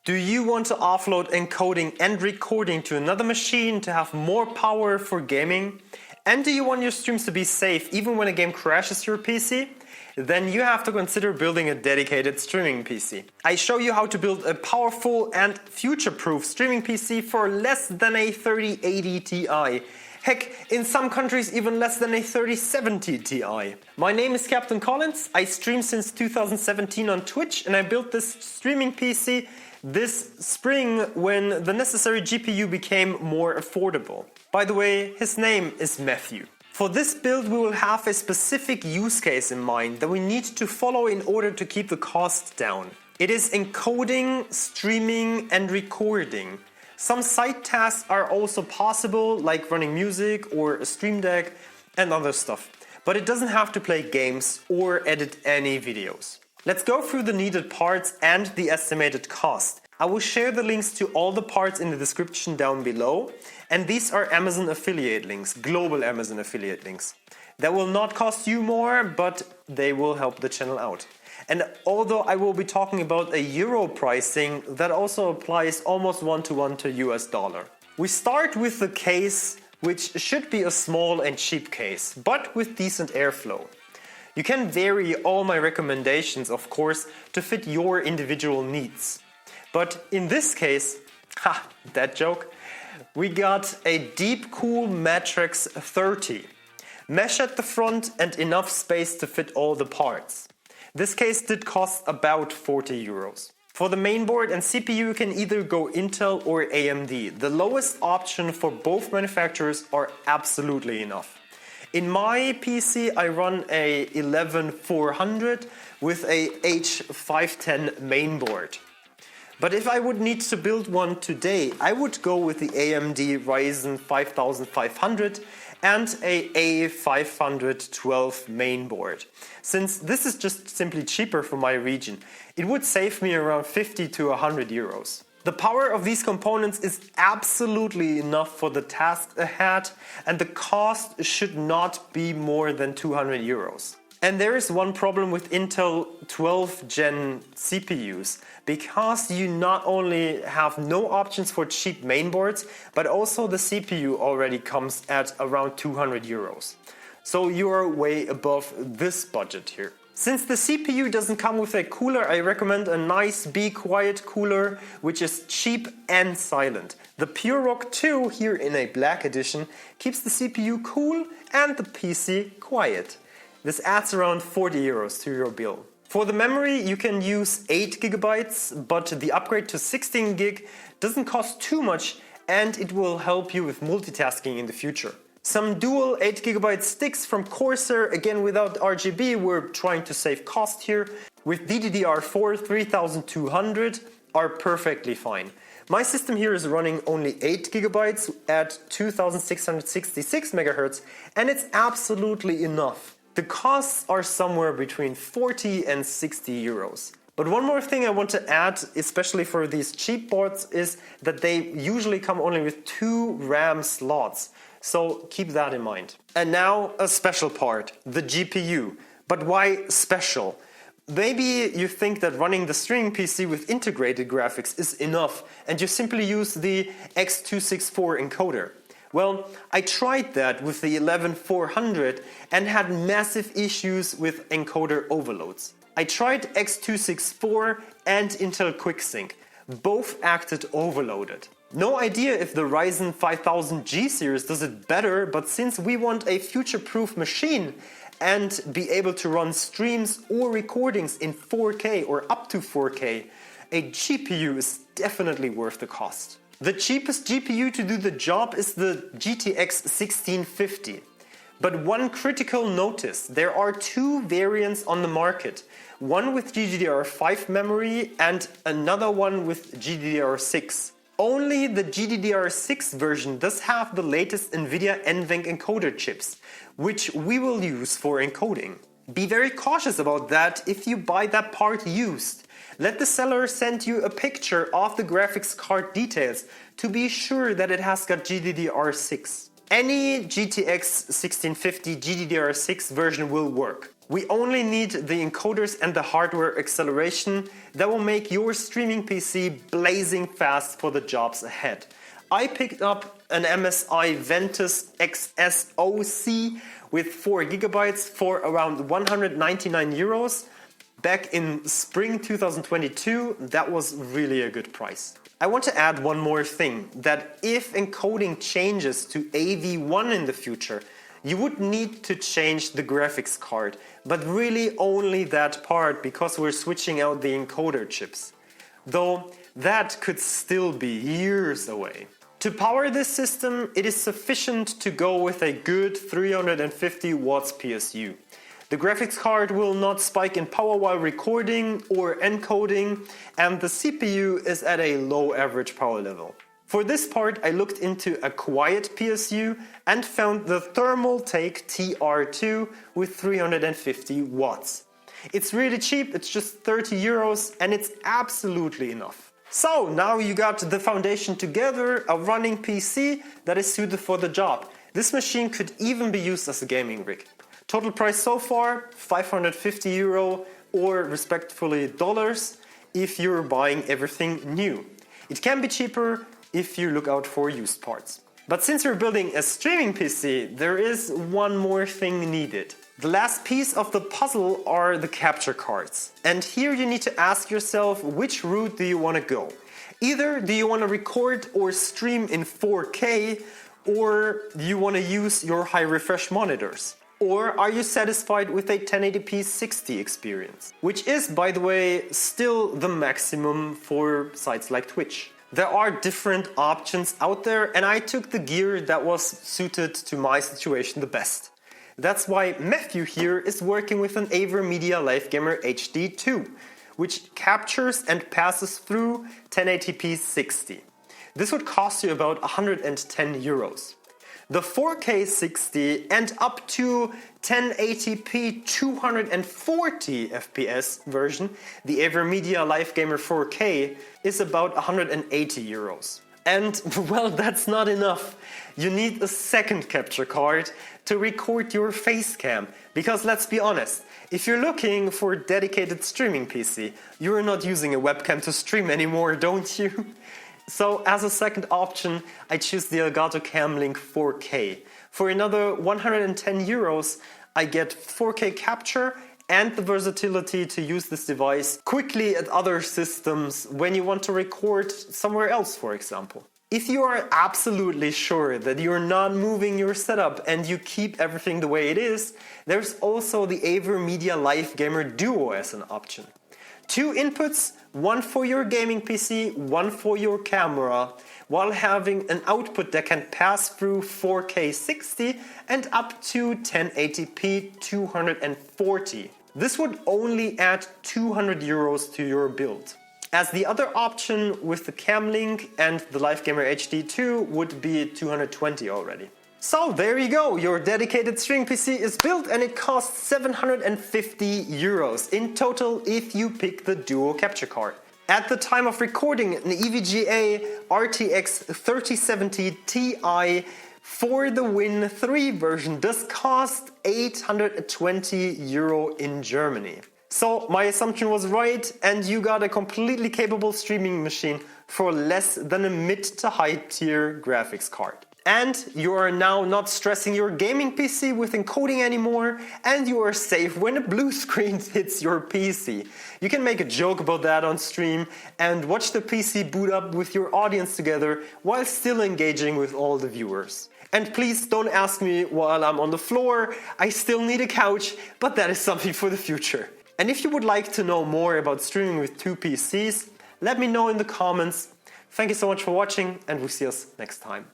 Do you want to offload encoding and recording to another machine to have more power for gaming? And do you want your streams to be safe even when a game crashes your PC? Then you have to consider building a dedicated streaming PC. I show you how to build a powerful and future-proof streaming PC for less than a 3080 Ti. Heck, in some countries even less than a 3070 Ti. My name is Captain Collins, I stream since 2017 on Twitch, and I built this streaming PC this spring when the necessary GPU became more affordable. By the way, his name is Matthew. For this build we will have a specific use case in mind that we need to follow in order to keep the cost down. It is encoding, streaming and recording. Some side tasks are also possible, like running music or a stream deck and other stuff. But it doesn't have to play games or edit any videos. Let's go through the needed parts and the estimated cost. I will share the links to all the parts in the description down below. And these are Amazon affiliate links, global Amazon affiliate links. That will not cost you more, but they will help the channel out. And although I will be talking about a euro pricing, that also applies almost one-to-one to US dollar. We start with the case, which should be a small and cheap case, but with decent airflow. You can vary all my recommendations, of course, to fit your individual needs. But in this case, that joke, we got a Deepcool Matrix 30. Mesh at the front and enough space to fit all the parts. This case did cost about 40 euros. For the mainboard and CPU you can either go Intel or AMD. The lowest option for both manufacturers are absolutely enough. In my PC I run a 11400 with a H510 mainboard. But if I would need to build one today, I would go with the AMD Ryzen 5500 and a A512 mainboard. Since this is just simply cheaper for my region, it would save me around 50 to 100 euros. The power of these components is absolutely enough for the task ahead, and the cost should not be more than 200 euros. And there is one problem with Intel 12th Gen CPUs, because you not only have no options for cheap mainboards, but also the CPU already comes at around 200 euros. So you are way above this budget here. Since the CPU doesn't come with a cooler, I recommend a nice Be Quiet cooler, which is cheap and silent. The PureRock 2 here in a black edition keeps the CPU cool and the PC quiet. This adds around 40 euros to your bill. For the memory you can use 8 GB, but the upgrade to 16 GB doesn't cost too much and it will help you with multitasking in the future. Some dual 8 GB sticks from Corsair, again without RGB, we're trying to save cost here, with DDR4 3200 are perfectly fine. My system here is running only 8 GB at 2666 MHz and it's absolutely enough. The costs are somewhere between 40 and 60 euros. But one more thing I want to add, especially for these cheap boards, is that they usually come only with 2 RAM slots. So keep that in mind. And now a special part, the GPU. But why special? Maybe you think that running the streaming PC with integrated graphics is enough and you simply use the X264 encoder. Well, I tried that with the 11400 and had massive issues with encoder overloads. I tried X264 and Intel QuickSync. Both acted overloaded. No idea if the Ryzen 5000G series does it better, but since we want a future-proof machine and be able to run streams or recordings in 4K or up to 4K, a GPU is definitely worth the cost. The cheapest GPU to do the job is the GTX 1650. But one critical notice, there are 2 variants on the market. One with GDDR5 memory and another one with GDDR6. Only the GDDR6 version does have the latest NVIDIA NVENC encoder chips, which we will use for encoding. Be very cautious about that if you buy that part used. Let the seller send you a picture of the graphics card details to be sure that it has got GDDR6. Any GTX 1650 GDDR6 version will work. We only need the encoders and the hardware acceleration that will make your streaming PC blazing fast for the jobs ahead. I picked up an MSI Ventus XSOC with 4GB for around 199 euros. Back in spring 2022, that was really a good price. I want to add one more thing, that if encoding changes to AV1 in the future, you would need to change the graphics card, but really only that part because we're switching out the encoder chips. Though that could still be years away. To power this system, it is sufficient to go with a good 350 watts PSU. The graphics card will not spike in power while recording or encoding, and the CPU is at a low average power level. For this part, I looked into a quiet PSU and found the Thermaltake TR2 with 350 watts. It's really cheap, it's just 30 euros, and it's absolutely enough. So now you got the foundation together, a running PC that is suited for the job. This machine could even be used as a gaming rig. Total price so far, 550 euro or respectively dollars if you're buying everything new. It can be cheaper if you look out for used parts. But since you're building a streaming PC, there is one more thing needed. The last piece of the puzzle are the capture cards. And here you need to ask yourself, which route do you want to go? Either do you want to record or stream in 4K, or do you want to use your high refresh monitors? Or are you satisfied with a 1080p 60 experience? Which is, by the way, still the maximum for sites like Twitch. There are different options out there, and I took the gear that was suited to my situation the best. That's why Matthew here is working with an Avermedia LifeGamer HD2, which captures and passes through 1080p 60. This would cost you about 110 euros. The 4K 60 and up to 1080p 240 FPS version, the Avermedia LifeGamer 4K, is about 180 euros. And well, that's not enough. You need a second capture card to record your face cam. Because let's be honest, if you're looking for a dedicated streaming PC, you're not using a webcam to stream anymore, don't you? So as a second option, I choose the Elgato Cam Link 4K. For another 110 euros, I get 4K capture and the versatility to use this device quickly at other systems when you want to record somewhere else, for example. If you are absolutely sure that you're not moving your setup and you keep everything the way it is, there's also the Avermedia LifeGamer Duo as an option. 2 inputs, one for your gaming PC, one for your camera, while having an output that can pass through 4K 60 and up to 1080p 240. This would only add 200 euros to your build. As the other option with the Cam Link and the LifeGamer HD2 would be 220 already. So there you go, your dedicated streaming PC is built and it costs 750 euros in total if you pick the Duo capture card. At the time of recording, an EVGA RTX 3070 Ti for the Win 3 version does cost 820 euro in Germany. So my assumption was right and you got a completely capable streaming machine for less than a mid to high tier graphics card. And you are now not stressing your gaming PC with encoding anymore, and you are safe when a blue screen hits your PC. You can make a joke about that on stream and watch the PC boot up with your audience together while still engaging with all the viewers. And please don't ask me while I'm on the floor, I still need a couch, but that is something for the future. And if you would like to know more about streaming with 2 PCs, let me know in the comments. Thank you so much for watching and we'll see us next time.